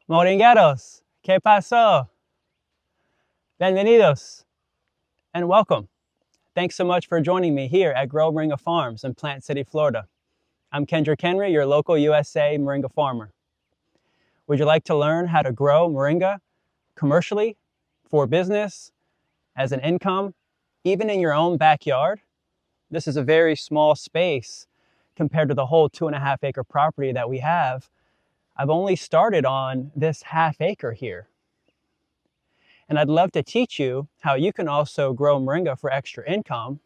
Moringueros, ¿qué pasó? Bienvenidos and welcome. Thanks so much for joining me here at Grow Moringa Farms in Plant City, Florida. I'm Kendrick Henry, your local USA Moringa farmer. Would you like to learn how to grow Moringa commercially, for business, as an income, even in your own backyard? This is a very small space compared to the whole 2.5 acre property that we have. I've only started on this half acre here. And I'd love to teach you how you can also grow Moringa for extra income.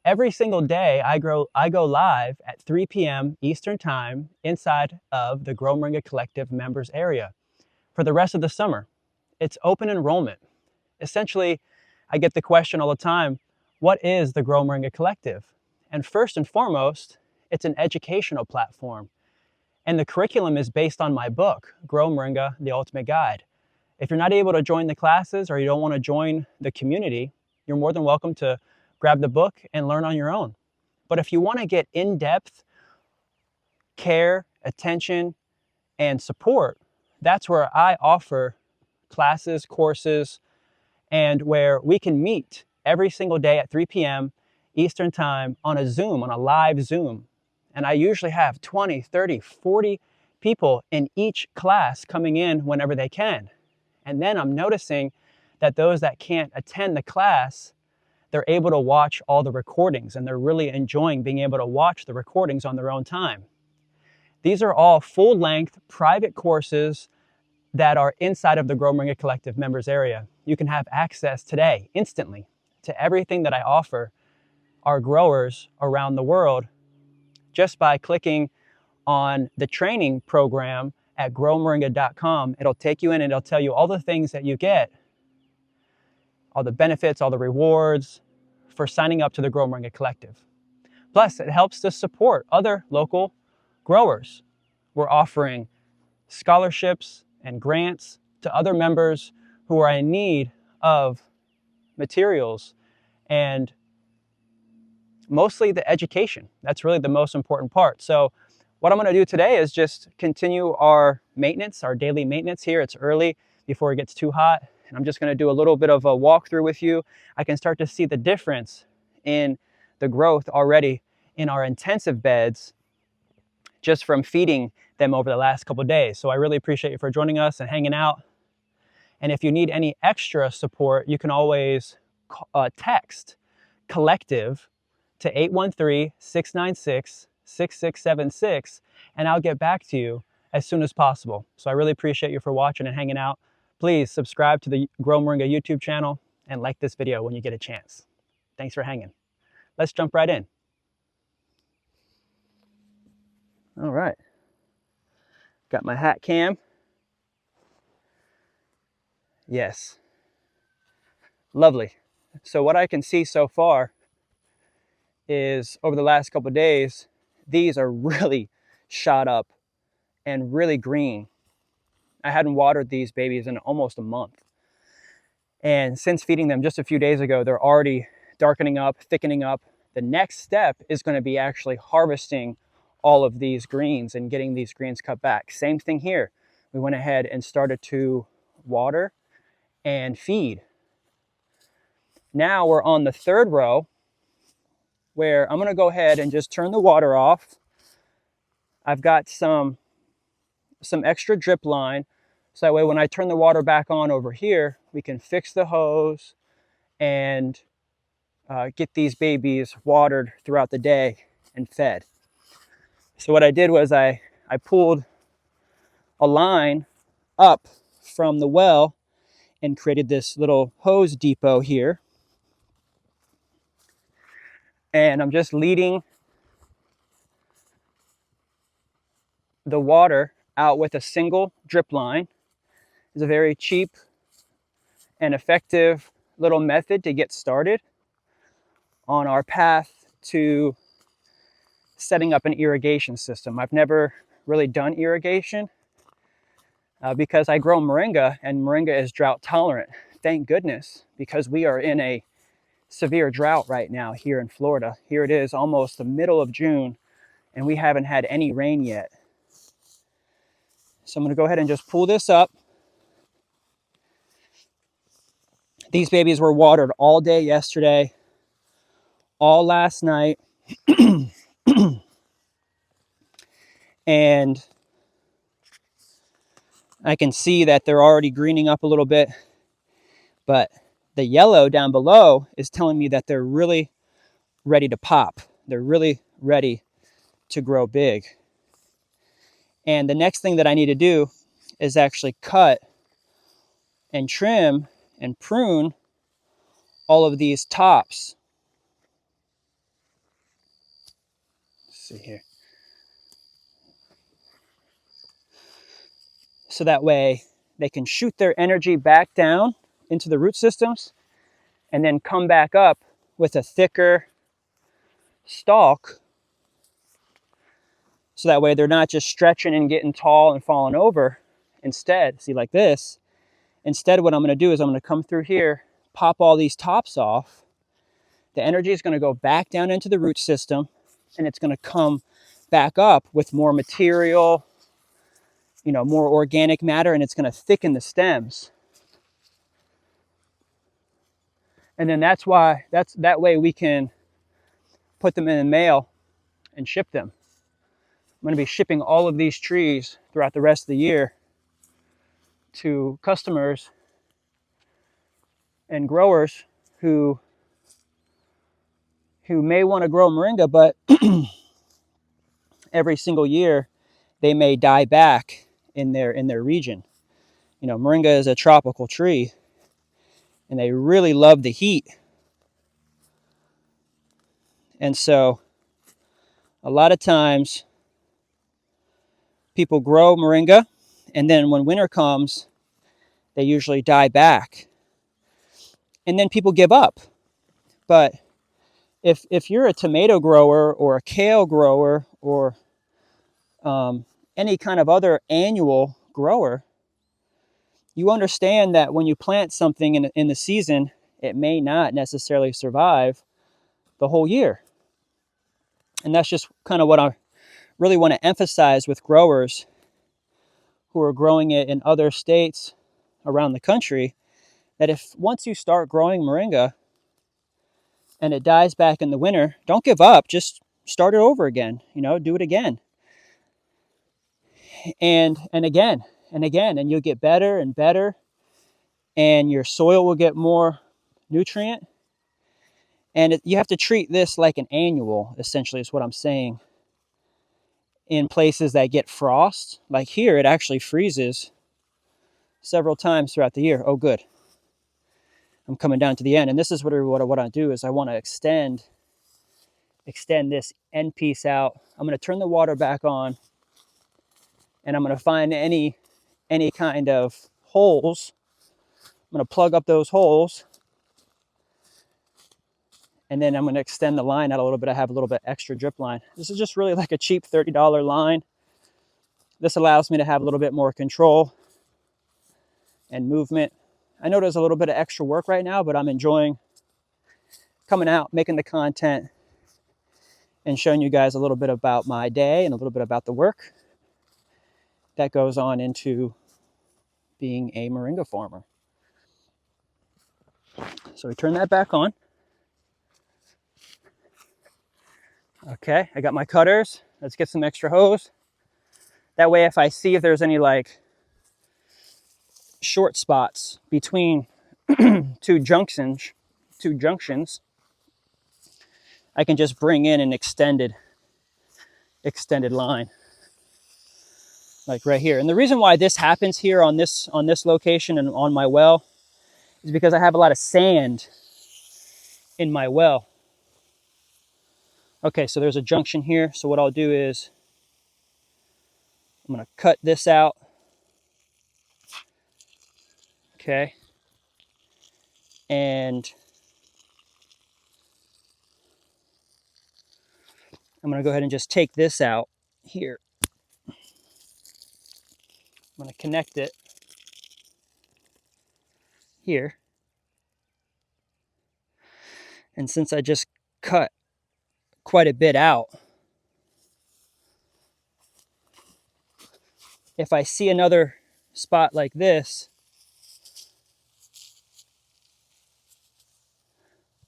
Every single day I go live at 3 p.m. Eastern Time inside of the Grow Moringa Collective members area for the rest of the summer. It's open enrollment. Essentially, I get the question all the time, what is the Grow Moringa Collective? And first and foremost, it's an educational platform. And the curriculum is based on my book, Grow Moringa, The Ultimate Guide. If you're not able to join the classes or you don't want to join the community, you're more than welcome to grab the book and learn on your own. But if you want to get in-depth care, attention, and support, that's where I offer classes, courses, and where we can meet every single day at 3 p.m. Eastern Time on a Zoom, on a live Zoom. And I usually have 20, 30, 40 people in each class coming in whenever they can. And then I'm noticing that those that can't attend the class, they're able to watch all the recordings and they're really enjoying being able to watch the recordings on their own time. These are all full-length private courses that are inside of the Grow Moringa Collective members area. You can have access today, instantly, to everything that I offer our growers around the world just by clicking on the training program at growmoringa.com. It'll take you in and it'll tell you all the things that you get, all the benefits, all the rewards for signing up to the Grow Moringa Collective. Plus, it helps to support other local growers. We're offering scholarships and grants to other members who are in need of materials and mostly the education. That's really the most important part. So what I'm going to do today is just continue our maintenance, our daily maintenance here. It's early before it gets too hot. And I'm just going to do a little bit of a walkthrough with you. I can start to see the difference in the growth already in our intensive beds just from feeding them over the last couple of days. So I really appreciate you for joining us and hanging out. And if you need any extra support, you can always text collective to 813-696-6676, and I'll get back to you as soon as possible. So I really appreciate you for watching and hanging out. Please subscribe to the Grow Moringa YouTube channel and like this video when you get a chance. Thanks for hanging. Let's jump right in. All right. Got my hat cam. Yes. Lovely. So what I can see so far is over the last couple of days, these are really shot up and really green. I hadn't watered these babies in almost a month. And since feeding them just a few days ago, they're already darkening up, thickening up. The next step is going to be actually harvesting all of these greens and getting these greens cut back. Same thing here. We went ahead and started to water and feed. Now we're on the third row where I'm going to go ahead and just turn the water off. I've got some extra drip line, so that way when I turn the water back on over here, we can fix the hose and get these babies watered throughout the day and fed. So what I did was I pulled a line up from the well and created this little hose depot here. And I'm just leading the water out with a single drip line. It's a very cheap and effective little method to get started on our path to setting up an irrigation system. I've never really done irrigation because I grow moringa, and moringa is drought tolerant. Thank goodness, because we are in a severe drought right now here in Florida. Here it is almost the middle of June and we haven't had any rain yet. So I'm going to go ahead and just pull this up. These babies were watered all day yesterday, all last night. And I can see that they're already greening up a little bit, but the yellow down below is telling me that they're really ready to pop. They're really ready to grow big. And the next thing that I need to do is actually cut and trim and prune all of these tops. Let's see here. So that way they can shoot their energy back down into the root systems and then come back up with a thicker stalk. So that way they're not just stretching and getting tall and falling over. Instead, see, like this, instead what I'm going to do is I'm going to come through here, pop all these tops off. The energy is going to go back down into the root system, and it's going to come back up with more material, more organic matter, and it's going to thicken the stems. And then that way we can put them in the mail and ship them. I'm going to be shipping all of these trees throughout the rest of the year to customers and growers who may want to grow moringa, but every single year they may die back in their region. Moringa is a tropical tree, and they really love the heat. And so a lot of times people grow moringa, and then when winter comes, they usually die back. And then people give up. But if you're a tomato grower or a kale grower or any kind of other annual grower, you understand that when you plant something in the season, it may not necessarily survive the whole year. And that's just kind of what I really want to emphasize with growers who are growing it in other states around the country, that if once you start growing moringa and it dies back in the winter, don't give up. Just start it over again. Do it again. And again and again, and you'll get better and better, and your soil will get more nutrient. And you have to treat this like an annual, essentially, is what I'm saying. In places that get frost, like here, it actually freezes several times throughout the year. Oh, good. I'm coming down to the end, and this is what I do is I want to extend this end piece out. I'm going to turn the water back on, and I'm going to find any kind of holes. I'm going to plug up those holes, and then I'm going to extend the line out a little bit. I have a little bit extra drip line. This is just really like a cheap $30 line. This allows me to have a little bit more control and movement. I know there's a little bit of extra work right now, but I'm enjoying coming out, making the content, and showing you guys a little bit about my day and a little bit about the work that goes on into being a moringa farmer. So we turn that back on. Okay, I got my cutters. Let's get some extra hose. That way, if I see if there's any like short spots between two junctions, I can just bring in an extended line, like right here. And the reason why this happens here on this location and on my well is because I have a lot of sand in my well. Okay, so there's a junction here. So what I'll do is I'm going to cut this out. Okay. And I'm going to go ahead and just take this out here. I'm going to connect it here. And since I just cut quite a bit out, if I see another spot like this,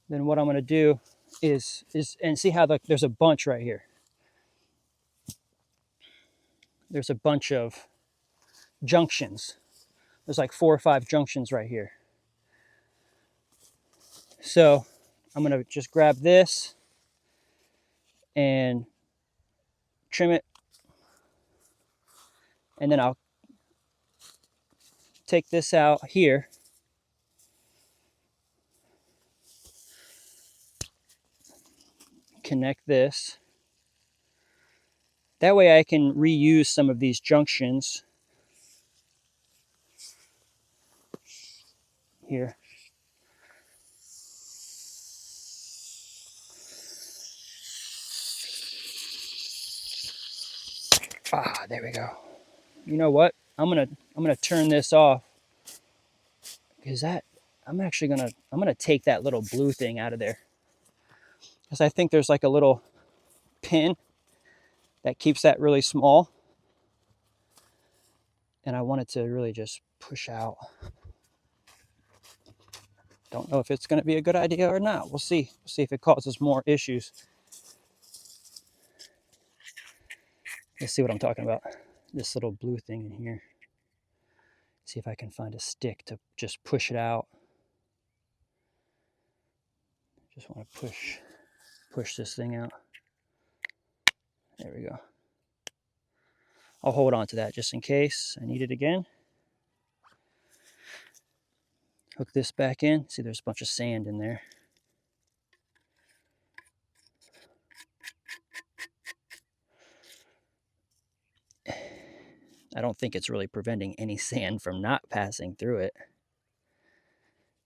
then what I'm going to do is and see how there's a bunch right here. There's a bunch of junctions. There's like 4 or 5 junctions right here. So I'm going to just grab this and trim it. And then I'll take this out here. Connect this. That way I can reuse some of these junctions here. Ah, there we go. You know what? I'm gonna turn this off because I'm gonna take that little blue thing out of there, because I think there's like a little pin that keeps that really small, and I want it to really just push out. Don't know if it's going to be a good idea or not. We'll see. We'll see if it causes more issues. Let's see what I'm talking about. This little blue thing in here. See if I can find a stick to just push it out. Just want to push this thing out. There we go. I'll hold on to that just in case I need it again. Hook this back in. See, there's a bunch of sand in there. I don't think it's really preventing any sand from not passing through it.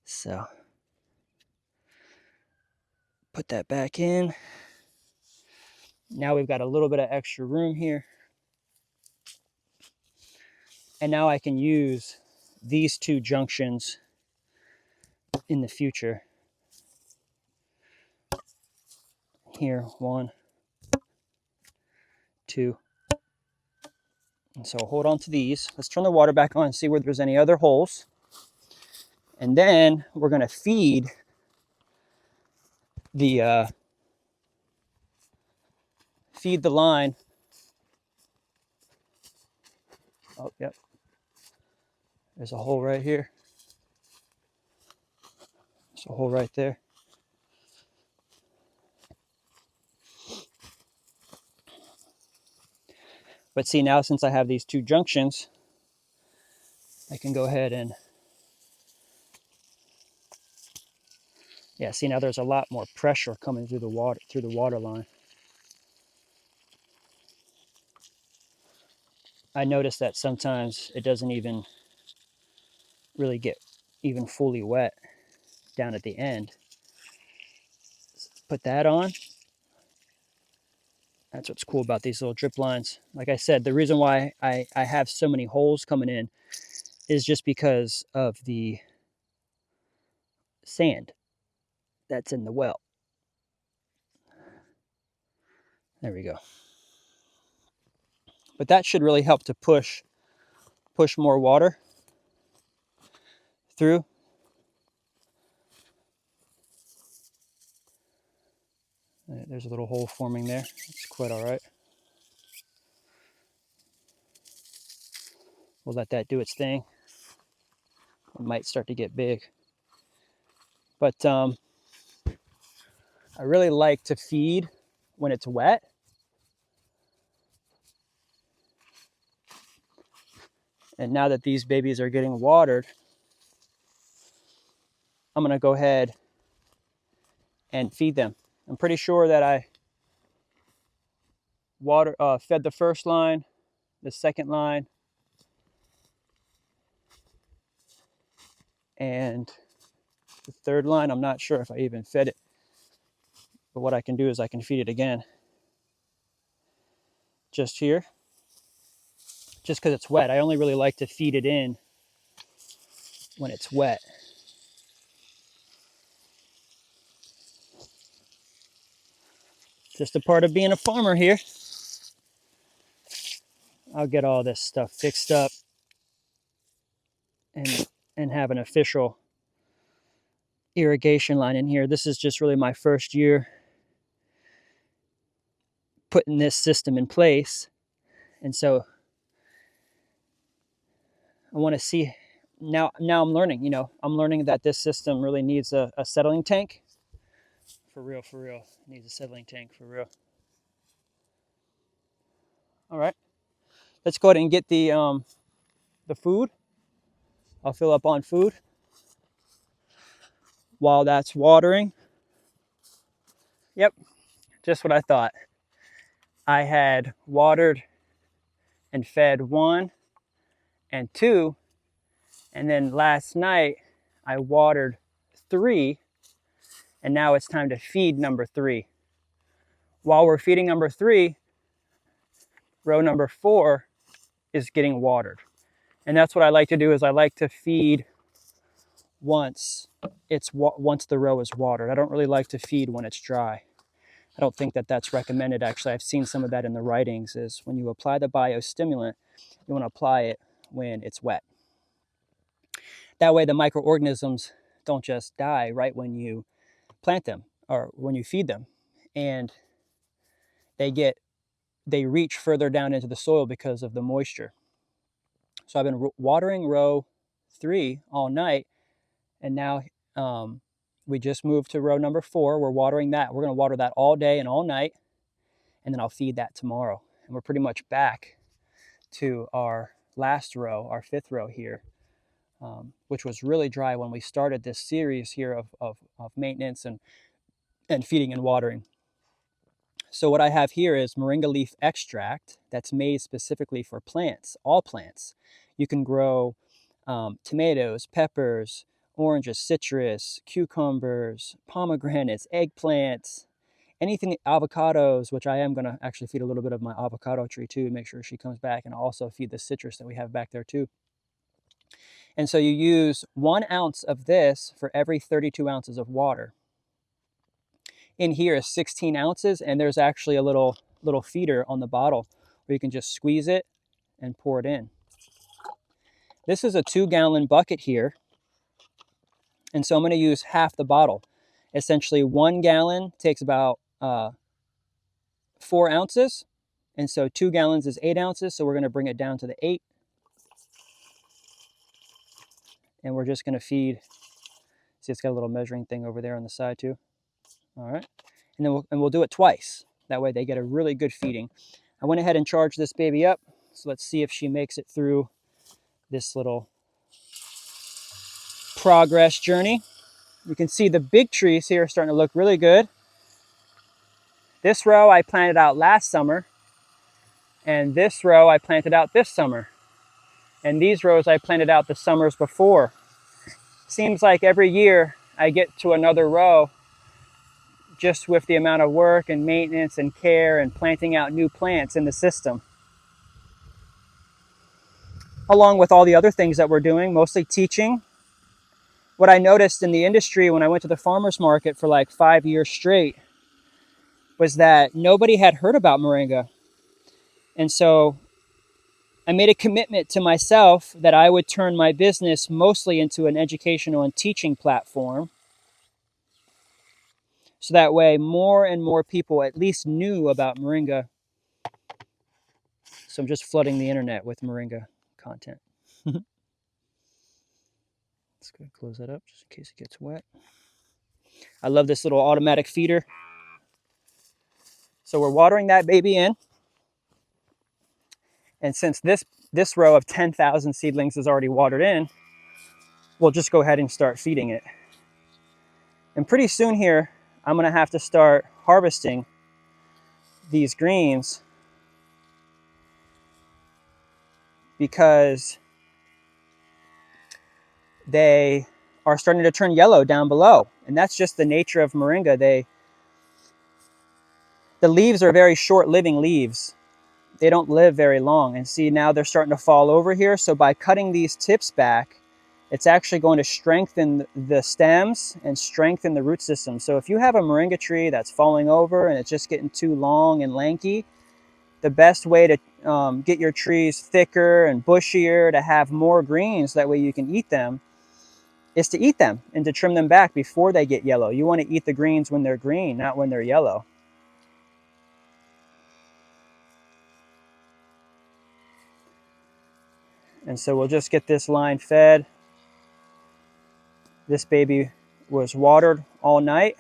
So, put that back in. Now we've got a little bit of extra room here. And now I can use these 2 junctions in the future. Here, 1, 2. And so hold on to these. Let's turn the water back on and see where there's any other holes. And then we're going to feed the line. Oh, yep. There's a hole right here. There's a hole right there. But see, now since I have these 2 junctions, I can go ahead and, yeah, see, now there's a lot more pressure coming through the water line. I noticed that sometimes it doesn't even really get even fully wet down at the end. Put that on. That's what's cool about these little drip lines. Like I said, the reason why I have so many holes coming in is just because of the sand that's in the well. There we go. But that should really help to push more water through. There's a little hole forming there. It's quite all right. We'll let that do its thing. It might start to get big. But I really like to feed when it's wet. And now that these babies are getting watered, I'm going to go ahead and feed them. I'm pretty sure that I fed the first line, the second line, and the third line. I'm not sure if I even fed it. But what I can do is I can feed it again. Just here. Just because it's wet. I only really like to feed it in when it's wet. Just a part of being a farmer here. I'll get all this stuff fixed up and have an official irrigation line in here. This is just really my first year putting this system in place. And so I want to see, now I'm learning, I'm learning that this system really needs a settling tank. For real. It needs a settling tank, for real. All right. Let's go ahead and get the food. I'll fill up on food while that's watering. Yep, just what I thought. I had watered and fed 1 and 2, and then last night I watered 3, and now it's time to feed number 3. While we're feeding number 3, row number 4 is getting watered. And that's what I like to do, is I like to feed once the row is watered. I don't really like to feed when it's dry. I don't think that that's recommended. Actually, I've seen some of that in the writings, is when you apply the biostimulant, you want to apply it when it's wet. That way the microorganisms don't just die right when you plant them or when you feed them, and they reach further down into the soil because of the moisture. So I've been watering row 3 all night, and now we just moved to row number 4. We're watering that. We're going to water that all day and all night, and then I'll feed that tomorrow. And we're pretty much back to our last row, our 5th row here, which was really dry when we started this series here of maintenance and feeding and watering. So what I have here is moringa leaf extract that's made specifically for plants, all plants. You can grow tomatoes, peppers, oranges, citrus, cucumbers, pomegranates, eggplants, anything, avocados, which I am going to actually feed a little bit of my avocado tree too, make sure she comes back, and also feed the citrus that we have back there too. And so you use 1 ounce of this for every 32 ounces of water. In here is 16 ounces, and there's actually a little feeder on the bottle where you can just squeeze it and pour it in. This is a 2-gallon bucket here, and so I'm going to use half the bottle. Essentially 1 gallon takes about 4 ounces, and so 2 gallons is 8 ounces, so we're going to bring it down to the 8. And we're just going to feed. See, it's got a little measuring thing over there on the side too. All right, and then we'll do it twice. That way they get a really good feeding. I went ahead and charged this baby up, so let's see if she makes it through this little progress journey. You can see the big trees here are starting to look really good. This row I planted out last summer, and this row I planted out this summer, and these rows I planted out the summers before. Seems like every year I get to another row, just with the amount of work and maintenance and care and planting out new plants in the system. Along with all the other things that we're doing, mostly teaching. What I noticed in the industry when I went to the farmer's market for like 5 years straight was that nobody had heard about moringa. And so I made a commitment to myself that I would turn my business mostly into an educational and teaching platform. So that way more and more people at least knew about moringa. So I'm just flooding the internet with moringa content. Let's go close that up just in case it gets wet. I love this little automatic feeder. So we're watering that baby in. And since this row of 10,000 seedlings is already watered in, we'll just go ahead and start feeding it. And pretty soon here, I'm going to have to start harvesting these greens because they are starting to turn yellow down below. And that's just the nature of moringa. The leaves are very short-living leaves. They don't live very long. And see, now they're starting to fall over here. So by cutting these tips back, it's actually going to strengthen the stems and strengthen the root system. So if you have a moringa tree that's falling over and it's just getting too long and lanky, the best way to get your trees thicker and bushier to have more greens, that way you can eat them, is to eat them and to trim them back before they get yellow. You want to eat the greens when they're green, not when they're yellow. And so we'll just get this line fed. This baby was watered all night.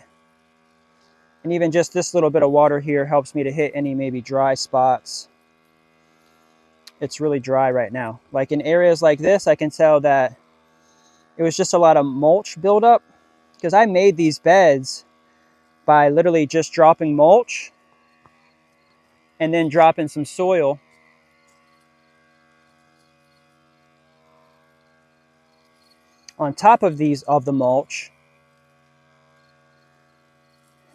And even just this little bit of water here helps me to hit any maybe dry spots. It's really dry right now. Like in areas like this, I can tell that it was just a lot of mulch buildup, because I made these beds by literally just dropping mulch and then dropping some soil on top of the mulch,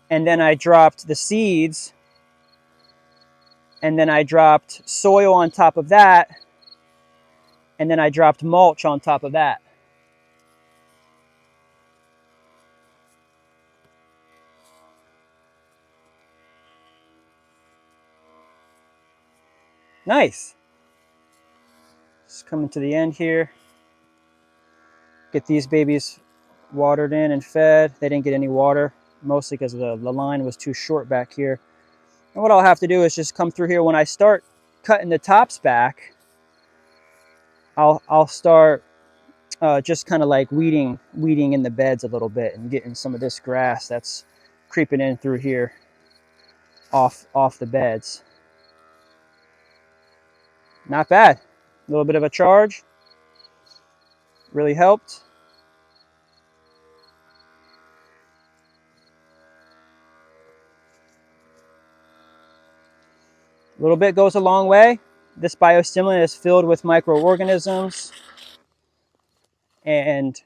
and then I dropped the seeds, and then I dropped soil on top of that, and then I dropped mulch on top of that. Nice. Just coming to the end here. Get these babies watered in and fed. They didn't get any water, mostly because the line was too short back here. And what I'll have to do is just come through here. When I start cutting the tops back, I'll start just kind of like weeding in the beds a little bit and getting some of this grass that's creeping in through here off the beds. Not bad. A little bit of a charge. Really helped. A little bit goes a long way. This biostimulant is filled with microorganisms and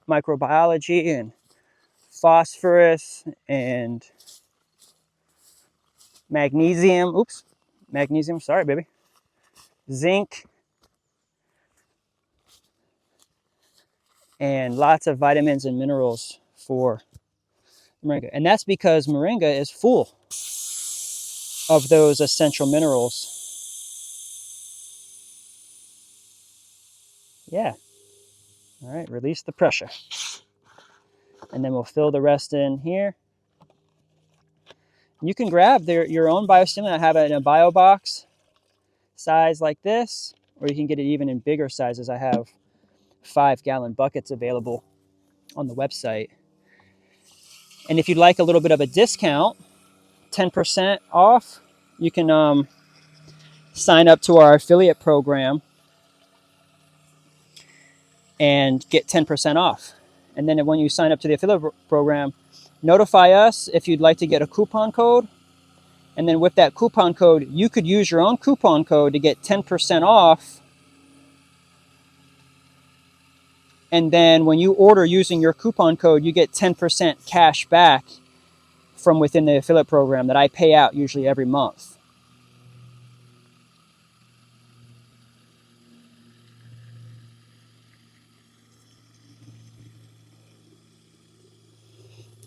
microbiology and phosphorus and magnesium. Oops, magnesium, sorry, baby. Zinc. And lots of vitamins and minerals for moringa. And that's because moringa is full of those essential minerals. Yeah. All right, release the pressure. And then we'll fill the rest in here. You can grab your own biostimulant. I have it in a bio box size like this, or you can get it even in bigger sizes. I have 5-gallon buckets available on the website. And if you'd like a little bit of a discount, 10% off, you can sign up to our affiliate program and get 10% off. And then when you sign up to the affiliate program, notify us if you'd like to get a coupon code. And then with that coupon code, you could use your own coupon code to get 10% off. And then when you order using your coupon code, you get 10% cash back from within the affiliate program that I pay out usually every month.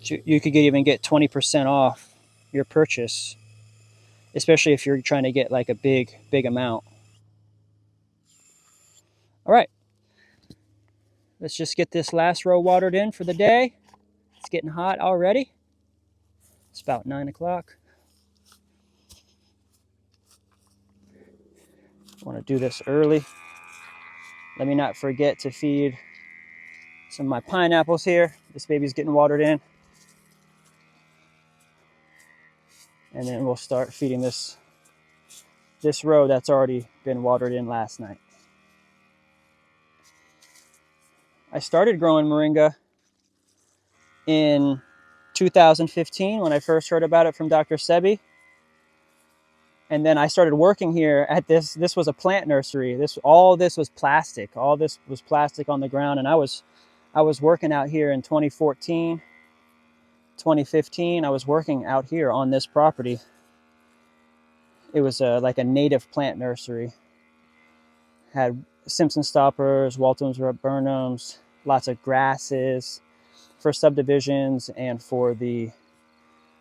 You could even get 20% off your purchase, especially if you're trying to get like a big amount. All right, let's just get this last row watered in for the day. It's getting hot already. It's about 9 o'clock. I want to do this early. Let me not forget to feed some of my pineapples here. This baby's getting watered in. And then we'll start feeding this row that's already been watered in last night. I started growing moringa in 2015 when I first heard about it from Dr. Sebi. And then I started working here at this was a plant nursery. All this was plastic. All this was plastic on the ground. And I was working out here in 2014, 2015. I was working out here on this property. It was like a native plant nursery. Had Simpson stoppers, Waltons viburnums, lots of grasses for subdivisions and for the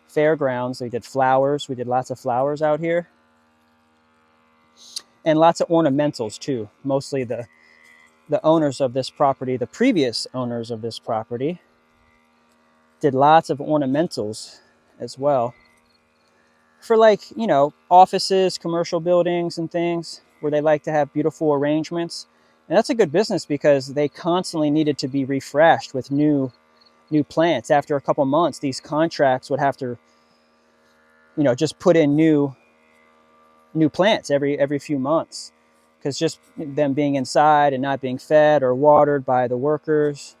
fairgrounds. They did flowers. We did lots of flowers out here. And lots of ornamentals too. Mostly the owners of this property, the previous owners of this property, did lots of ornamentals as well. For like, you know, offices, commercial buildings and things where they like to have beautiful arrangements. And that's a good business because they constantly needed to be refreshed with new plants. After a couple months, these contracts would have to, you know, just put in new plants every few months, because just them being inside and not being fed or watered by the workers,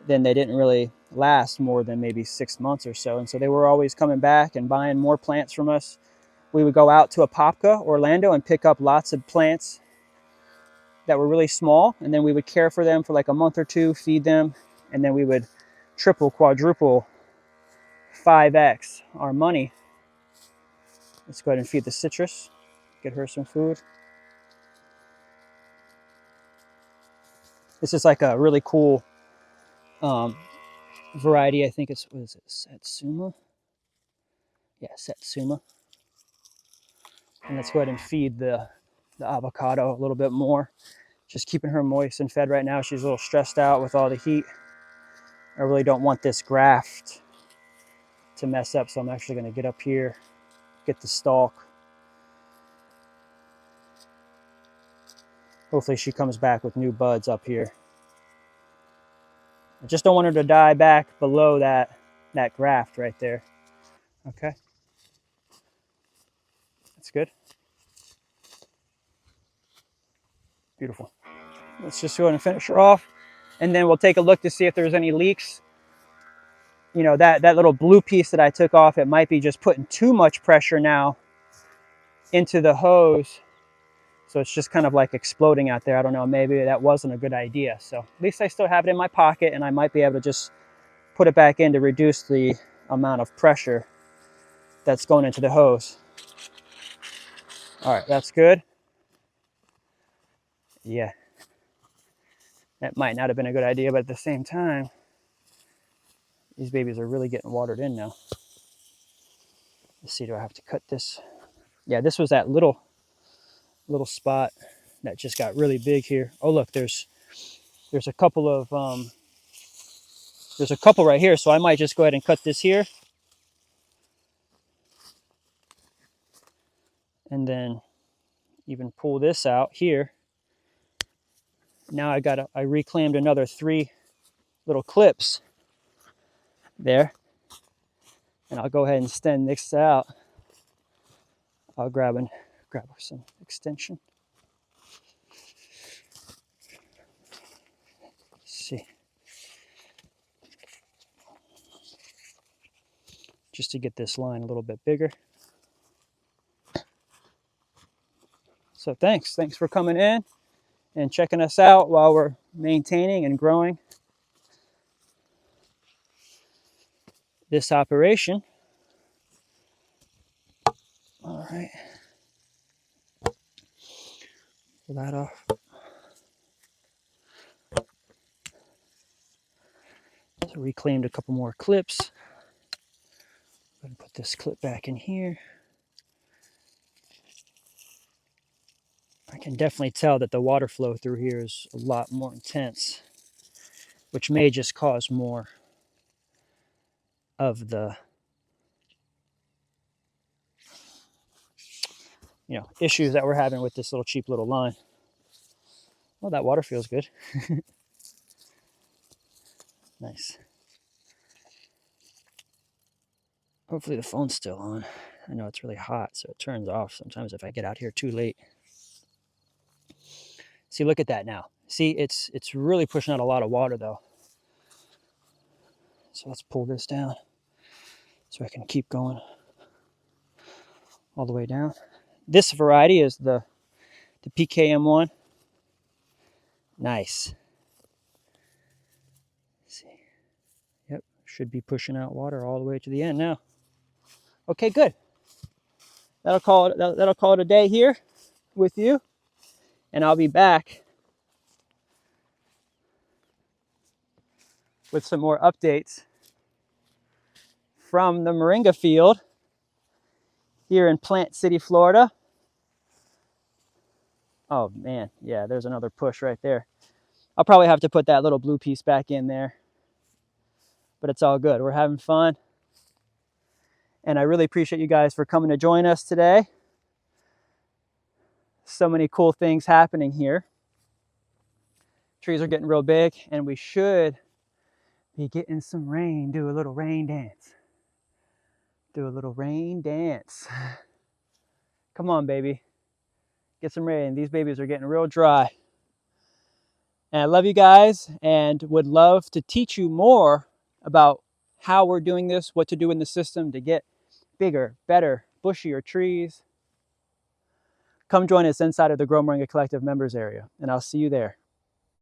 then they didn't really last more than maybe 6 months or so. And so they were always coming back and buying more plants from us. We would go out to Apopka, Orlando, and pick up lots of plants that were really small, and then we would care for them for like a month or two, feed them, and then we would triple, quadruple, 5x our money. Let's go ahead and feed the citrus, get her some food. This is like a really cool variety. I think it's, what is it, Satsuma? Yeah, Satsuma. And let's go ahead and feed the avocado a little bit more. Just keeping her moist and fed right now. She's a little stressed out with all the heat. I really don't want this graft to mess up, so I'm actually going to get up here, get the stalk. Hopefully she comes back with new buds up here. I just don't want her to die back below that graft right there. Okay. That's good. Beautiful. Let's just go ahead and finish her off, and then we'll take a look to see if there's any leaks. You know, that little blue piece that I took off, it might be just putting too much pressure now into the hose. So it's just kind of like exploding out there. I don't know, maybe that wasn't a good idea. So at least I still have it in my pocket, and I might be able to just put it back in to reduce the amount of pressure that's going into the hose. All right, that's good. Yeah. That might not have been a good idea, but at the same time, these babies are really getting watered in now. Let's see, do I have to cut this? Yeah, this was that little spot that just got really big here. Oh, look, there's a couple of there's a couple right here, so I might just go ahead and cut this here, and then even pull this out here. Now I reclaimed another 3 little clips there, and I'll go ahead and extend this out. I'll grab some extension. Let's see, just to get this line a little bit bigger. So thanks for coming in and checking us out while we're maintaining and growing this operation. All right, pull that off. So reclaimed a couple more clips. Go ahead and put this clip back in here. I can definitely tell that the water flow through here is a lot more intense, which may just cause more of the, you know, issues that we're having with this little cheap little line. Well, that water feels good. Nice. Hopefully the phone's still on. I know it's really hot, so it turns off sometimes if I get out here too late. See, look at that now. See, it's really pushing out a lot of water though. So let's pull this down so I can keep going all the way down. This variety is the PKM1. Nice. Let's see. Yep, should be pushing out water all the way to the end now. Okay, good. That'll call it a day here with you, and I'll be back with some more updates from the Moringa field here in Plant City, Florida. Oh man, yeah, there's another push right there. I'll probably have to put that little blue piece back in there, but it's all good. We're having fun. And I really appreciate you guys for coming to join us today. So many cool things happening here. Trees are getting real big, and we should be getting some rain. Do a little rain dance. Do a little rain dance. Come on, baby. Get some rain. These babies are getting real dry. And I love you guys and would love to teach you more about how we're doing this, what to do in the system to get bigger, better, bushier trees. Come join us inside of the Grow Moringa Collective members area, and I'll see you there.